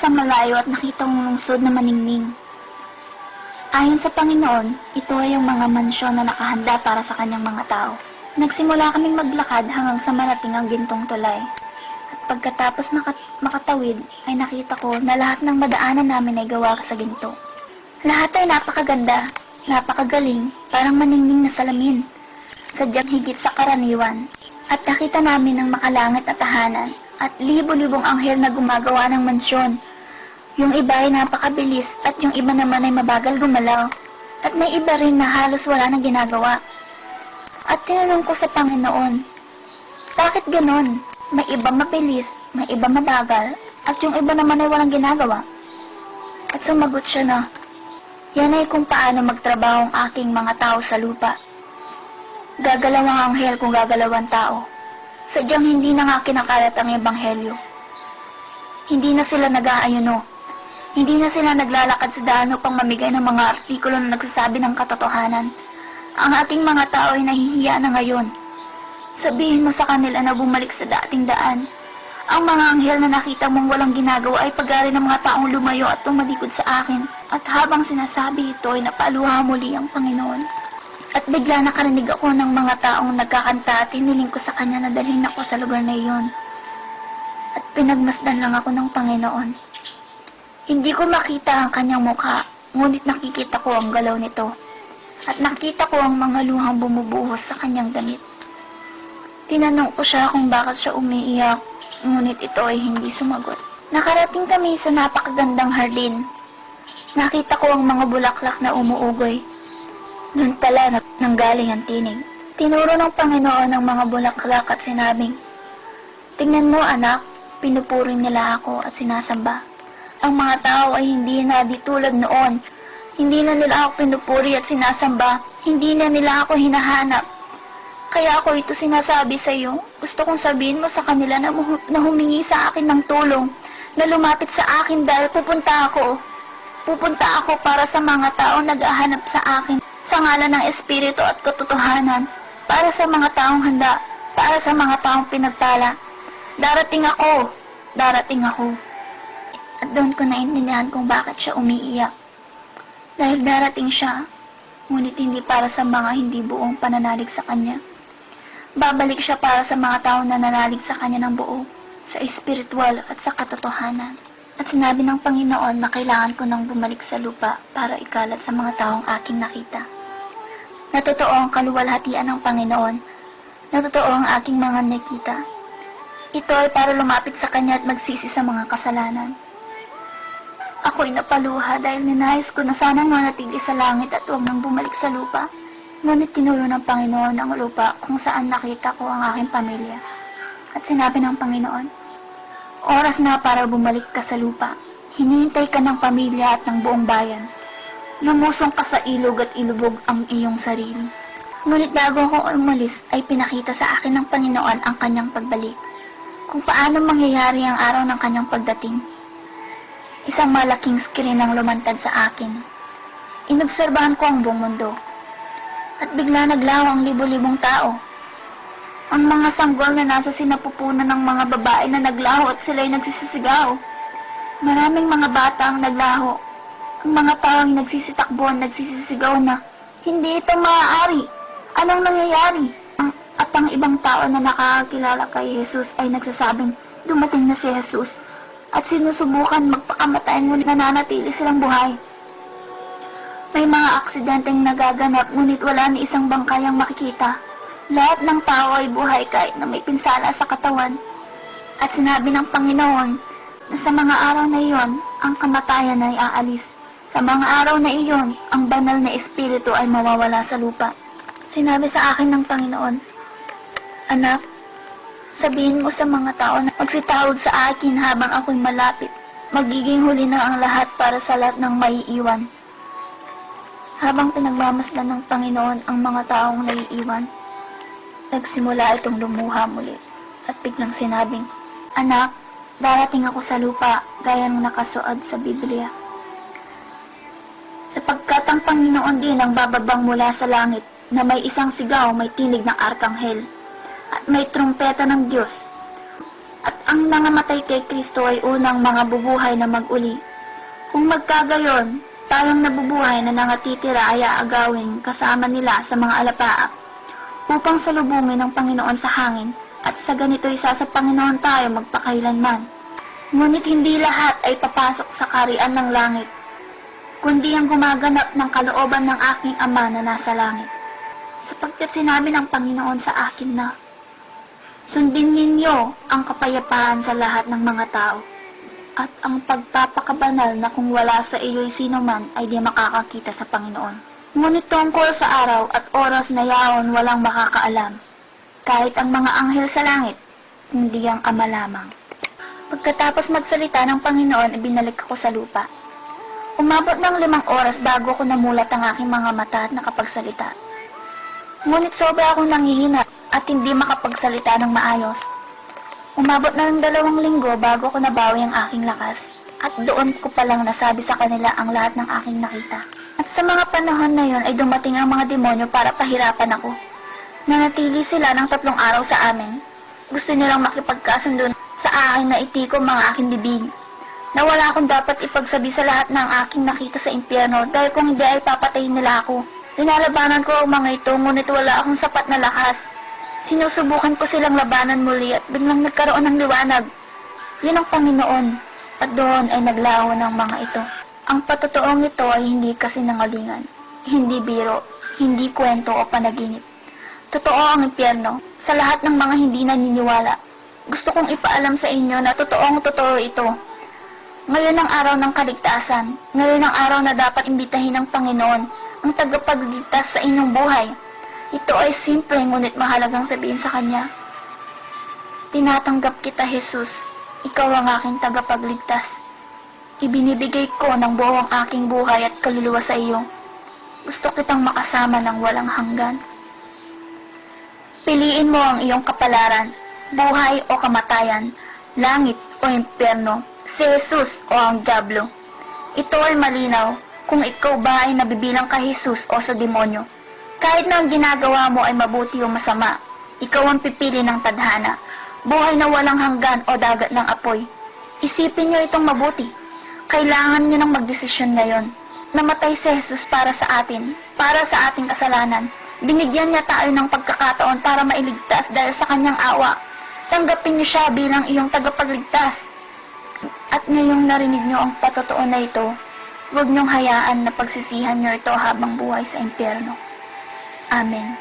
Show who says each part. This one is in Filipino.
Speaker 1: sa malayo at nakita kong lungsod na maningning. Ayon sa Panginoon, ito ay yung mga mansyon na nakahanda para sa kanyang mga tao. Nagsimula kaming maglakad hanggang sa marating ang gintong tulay. At pagkatapos makatawid, ay nakita ko na lahat ng madaanan namin ay gawa sa ginto. Lahat ay napakaganda, napakagaling, parang maningning na salamin. Sadyang higit sa karaniwan. At nakita namin ang makalangit na tahanan at libo-libong anghel na gumagawa ng mansyon. Yung iba ay napakabilis at yung iba naman ay mabagal gumalaw. At may iba rin na halos wala nang ginagawa. At tinanong ko sa Panginoon, bakit ganon? May iba mabilis, may iba mabagal, at yung iba naman ay walang ginagawa. At sumagot siya na, yan ay kung paano magtrabaho ang aking mga tao sa lupa. Gagalaw ang anghel kung gagalaw ang tao. Sadyang hindi na nga kinakalat ang ebanghelyo. Hindi na sila nag-aayuno. Hindi na sila naglalakad sa daan upang mamigay ng mga artikulo na nagsasabi ng katotohanan. Ang ating mga tao ay nahihiya na ngayon. Sabihin mo sa kanila na bumalik sa dating daan. Ang mga anghel na nakita mong walang ginagawa ay pag-ari ng mga taong lumayo at tumalikod sa akin. At habang sinasabi ito ay napaluha muli ang Panginoon. At bigla nakarinig ako ng mga taong nagkakanta at hiniling ko sa kanya na dalhin ako sa lugar na iyon. At pinagmasdan lang ako ng Panginoon. Hindi ko makita ang kanyang mukha, ngunit nakikita ko ang galaw nito. At nakita ko ang mga luhang bumubuhos sa kanyang damit. Tinanong ko siya kung bakit siya umiiyak, ngunit ito ay hindi sumagot. Nakarating kami sa napakagandang hardin. Nakita ko ang mga bulaklak na umuugoy. Doon pala nanggaling ang tinig. Tinuro ng Panginoon ang mga bulaklak at sinabing, tingnan mo anak, pinupuri nila ako at sinasamba. Ang mga tao ay hindi na di tulad noon. Hindi na nila ako pinupuri at sinasamba. Hindi na nila ako hinahanap. Kaya ako ito sinasabi sa iyo. Gusto kong sabihin mo sa kanila na humingi sa akin ng tulong. Na lumapit sa akin dahil pupunta ako. Pupunta ako para sa mga tao naghahanap sa akin. Sa ngalan ng Espiritu at katotohanan. Para sa mga taong handa. Para sa mga taong pinagpala. Darating ako. Darating ako. At doon ko naintindihan kung bakit siya umiiyak. Dahil darating siya, ngunit hindi para sa mga hindi buong pananalig sa kanya. Babalik siya para sa mga taong nananalig sa kanya ng buo, sa espiritual at sa katotohanan. At sinabi ng Panginoon na kailangan ko nang bumalik sa lupa para ikalat sa mga taong aking nakita. Natotoo ang kaluwalhatian ng Panginoon. Natotoo ang aking mga nakita. Ito ay para lumapit sa kanya at magsisi sa mga kasalanan. Ako'y napaluha dahil ninais ko na sanang manatili sa langit at huwag nang bumalik sa lupa. Ngunit tinuro ng Panginoon ang lupa kung saan nakita ko ang aking pamilya. At sinabi ng Panginoon, oras na para bumalik ka sa lupa. Hinihintay ka ng pamilya at ng buong bayan. Lumusong ka sa ilog at ilubog ang iyong sarili. Ngunit bago ako umalis ay pinakita sa akin ng Panginoon ang kanyang pagbalik. Kung paano mangyayari ang araw ng kanyang pagdating. Isang malaking screen ang lumantad sa akin. Inobserbahan ko ang buong mundo. At bigla naglaho ang libo-libong tao. Ang mga sanggol na nasa sinapupunan ng mga babae na naglaho at sila'y nagsisisigaw. Maraming mga bata ang naglaho. Ang mga tao ay nagsisitakbuhan, nagsisisigaw na, hindi ito maaari. Anong nangyayari? At ang ibang tao na nakakakilala kay Jesus ay nagsasabing, dumating na si Jesus. At sinusubukan magpakamatay ngunit nananatili silang buhay. May mga aksidenteng nagaganap ngunit wala ni isang bangkayang makikita. Lahat ng tao ay buhay kahit na may pinsala sa katawan. At sinabi ng Panginoon na sa mga araw na iyon, ang kamatayan ay aalis. Sa mga araw na iyon, ang banal na espiritu ay mawawala sa lupa. Sinabi sa akin ng Panginoon, anak, sabihin mo sa mga tao na magsitawag sa akin habang ako'y malapit. Magiging huli na ang lahat para sa lahat ng maiiwan. Habang pinagmamasdan ng Panginoon ang mga taong naiiwan, nagsimula itong lumuha muli at biglang sinabing, anak, darating ako sa lupa gaya ng nakasuad sa Biblia. Sapagkat ang Panginoon din ang bababang mula sa langit na may isang sigaw, may tinig ng arkanghel at may trumpeta ng Diyos. At ang nangamatay kay Kristo ay unang mga bubuhay na mag-uli. Kung magkagayon, tayong nabubuhay na nangatitira ay aagawin kasama nila sa mga alapaap, upang salubungin ng Panginoon sa hangin, at sa ganito isa sa Panginoon tayo magpakailanman. Ngunit hindi lahat ay papasok sa kaharian ng langit, kundi ang gumaganap ng kalooban ng aking Ama na nasa langit. Sapagkat sinabi ng Panginoon sa akin na, sundin ninyo ang kapayapaan sa lahat ng mga tao, at ang pagpapakabanal na kung wala sa iyo'y sino man ay di makakakita sa Panginoon. Ngunit tungkol sa araw at oras na yaon walang makakaalam, kahit ang mga anghel sa langit, kundi ang Ama lamang. Pagkatapos magsalita ng Panginoon, ibinalik ako sa lupa. Umabot ng 5 oras bago ko namulat ang aking mga mata at nakapagsalita. Ngunit sobra akong nanghihina at hindi makapagsalita ng maayos. Umabot na ng 2 linggo bago ko nabawi ang aking lakas, at doon ko palang nasabi sa kanila ang lahat ng aking nakita. At sa mga panahon na yon ay dumating ang mga demonyo para pahirapan ako. Nanatili sila ng 3 araw sa amin. Gusto nilang makipagkasundo sa akin na itikom mga aking bibig, na wala akong dapat ipagsabi sa lahat ng aking nakita sa impyerno, dahil kung hindi ay papatayin nila ako. Linalabanan ko ang mga ito, ngunit wala akong sapat na lakas. Sinusubukan ko silang labanan muli at biglang nagkaroon ng liwanag. Yun ang Panginoon, at doon ay naglaho ng mga ito. Ang patotoong ito ay hindi kasinungalingan, hindi biro, hindi kwento o panaginip. Totoo ang impyerno sa lahat ng mga hindi naniniwala. Gusto kong ipaalam sa inyo na totoo ito. Ngayon ang araw ng kaligtasan. Ngayon ang araw na dapat imbitahin ng Panginoon, ang tagapagligtas sa inyong buhay. Ito ay simple ngunit mahalagang sabihin sa Kanya. Tinatanggap kita, Jesus. Ikaw ang aking tagapagligtas. Ibinibigay ko ng buong aking buhay at kaluluwa sa iyo. Gusto kitang makasama ng walang hanggan. Piliin mo ang iyong kapalaran, buhay o kamatayan, langit o impyerno, si Jesus o ang dyablo. Ito ay malinaw kung ikaw ba ay nabibilang kay Jesus o sa demonyo. Kahit na ang ginagawa mo ay mabuti o masama, ikaw ang pipili ng tadhana, buhay na walang hanggan o dagat ng apoy. Isipin niyo itong mabuti. Kailangan niyo ng magdesisyon ngayon. Namatay si Jesus para sa atin, para sa ating kasalanan. Binigyan niya tayo ng pagkakataon para mailigtas dahil sa kanyang awa. Tanggapin niyo siya bilang iyong tagapagligtas. At ngayong narinig niyo ang patotoo na ito, huwag niyong hayaan na pagsisihan niyo ito habang buhay sa impyerno. Amen.